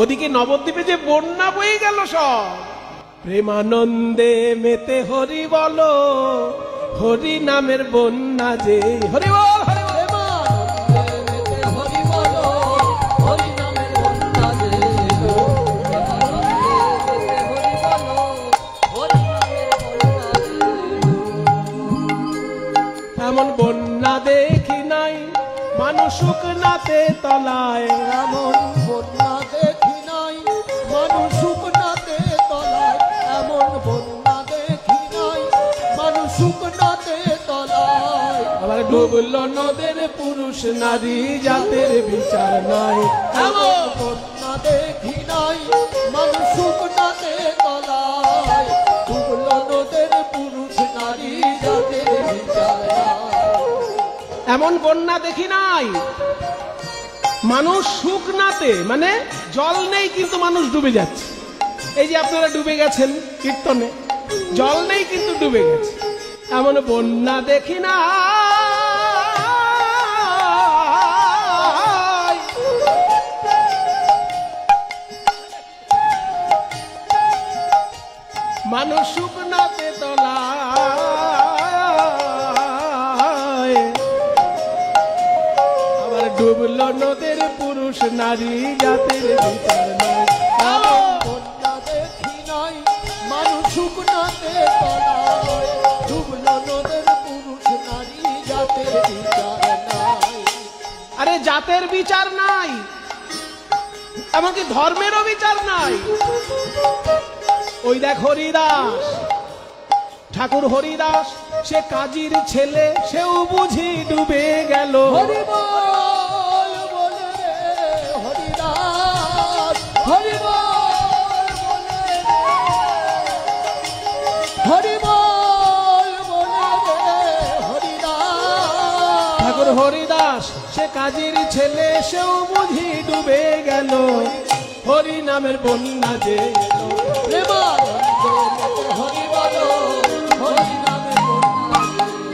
ওদিকে নবদ্বীপে যে বন্যা বয়ে গেল সব। প্রেমানন্দে মেতে হরি বলো, হরি নামের বন্যা যে, হরি বল হরি বল। এমন বন্যা দেখি নাই মানুষ শুকনাতে তলায়, এমন বন্যা দেখি নাই মানুষ শুকনাতে তলায়, এমন বন্যা দেখি নাই মানুষ শুকনাতে তলায়। আবার ডুবলো নদের পুরুষ নারী জাতের বিচার নাই, এমন বন্যা দেখি নাই মানুষ শুকনাতে তলায়, ডুবলো নদের পুরুষ নারী জাতের বিচার নাই। এমন বন্যা দেখি নাই মানুষ শুকনাতে, মানে জল নেই কিন্তু মানুষ ডুবে যাচ্ছে। এই যে আপনারা ডুবে গেছেন কীর্তনে, জল নেই কিন্তু ডুবে গেছে। এমন বন্যা দেখি না মানুষ শুকনাতে তলায়, আবার ডুবলো নদের পুরুষ নারী জাতের বিচার নাই। বন্যা দেখি নাই মানুষ শুকনাতে তলায়, ডুবলো নদের পুরুষ নারী জাতের বিচার নাই। আরে জাতের বিচার নাই, এমনকি ধর্মেরও বিচার নাই। ওই দেখ হরিদাস, ঠাকুর হরিদাস, সে কাজীর ছেলে, সেও বুঝি ডুবে গেল। হরি বল বলে রে হরিদাস, হরি বল বলে রে, হরি বল বলে রে হরিদাস। ঠাকুর হরিদাস সে কাজীর ছেলে, সেও বুঝি ডুবে গেল। হরি নামের বন্যা যে এলো, প্রেমানন্দে হরি বলো, হরি নামে বন্যা যে এলো।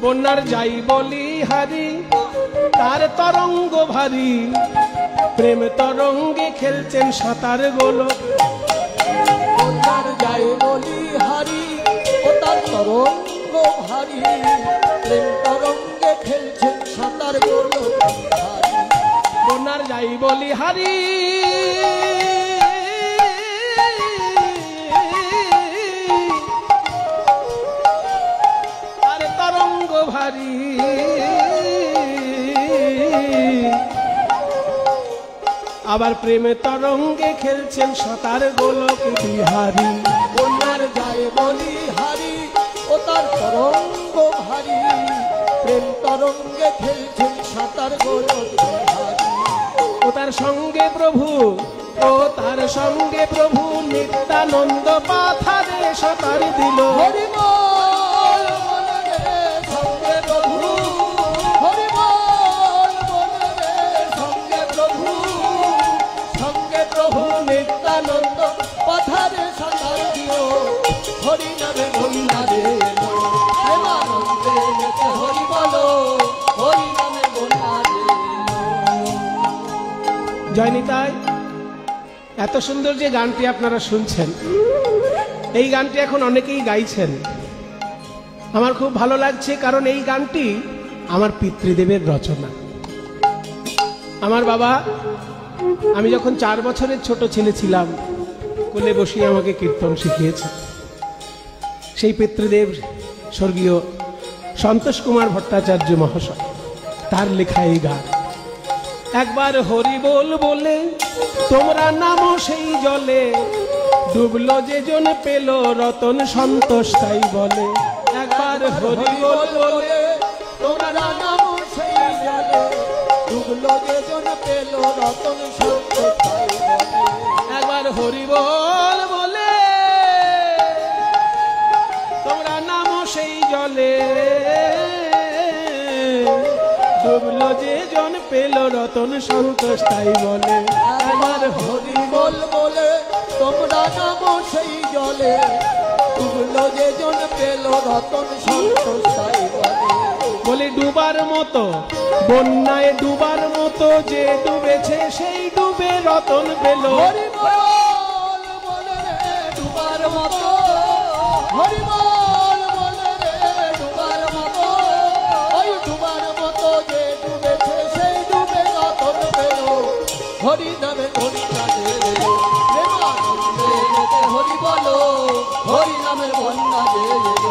বন্যার যাই বলি হারি, তার তরঙ্গ ভারী, প্রেম তরঙ্গে খেলছেন সাঁতার গোলক। বন্যার যাই বলি হারি, ও তার তরঙ্গ ভারী, প্রেম তরঙ্গে খেলছেন সাঁতার গোলক ভারী। বন্যার যাই বলি হারি, তার তরঙ্গ ভারী, আবার প্রেমে তরঙ্গে খেলছেন সাঁতার গোলক বিহারী। বন্যার যাই বলি হারি, ও তার তরঙ্গ ভারী, প্রেম তরঙ্গে খেলছেন সাঁতার গোলক বিহারী। ও তার সঙ্গে প্রভু, ও তার সঙ্গে প্রভু নিত্যানন্দ পাথারে সাঁতার দিল। হরি বল বলে রে সঙ্গে প্রভু, হরি বল বলে রে সঙ্গে প্রভু, সঙ্গে প্রভু নিত্যানন্দ পাথারে সাঁতার দিও। হরি নামে বন্যা যে এলো, প্রেমানন্দে মেতে হরি বলো, হরি নামে বন্যা যে এলো। জয় নিতাই। এত সুন্দর যে গানটি আপনারা শুনছেন, এই গানটি এখন অনেকেই গাইছেন। আমার খুব ভালো লাগছে, কারণ এই গানটি আমার পিতৃদেবের রচনা। আমার বাবা, আমি যখন 4 বছরের ছোট ছেলে ছিলাম, কোলে বসিয়ে আমাকে কীর্তন শিখিয়েছে। সেই পিতৃদেব স্বর্গীয় সন্তোষ কুমার ভট্টাচার্য মহাশয়, তার লেখা এই গান। একবার হরি বল বলে তোমরা নামো সেই জলে, ডুবলো যে জন পেল রতন সন্তোষ তাই বলে। একবার হরি বল বলে তোমরা নামো সেই জলে, ডুবলো যে জন পেল রতন সন্তোষ তাই বলে। একবার হরি বল বলে তোমরা নামো সেই জলে, ডুবলো যে জন পেল রতন সন্তোষ তাই বলে। একবার হরি বল বলে তোমরা নামো সেই জলে, ডুবলো যে জন পেল রতন সন্তোষ তাই বলে। বলে ডুবার মতো, বন্যায় ডুবার মতো যে ডুবেছে সেই ডুবে রতন পেল। হরিবল বলে রে ডুবার মতো, হরিবল বলে রে ডুবার মতো, ওই ডুবার মতো যে ডুবেছে সেই ডুবে রতন পেল। হরি নামে বন্যা যে এলো, প্রেমানন্দে যেতে হরি বলো, হরি নামের বন্যা যে এলো।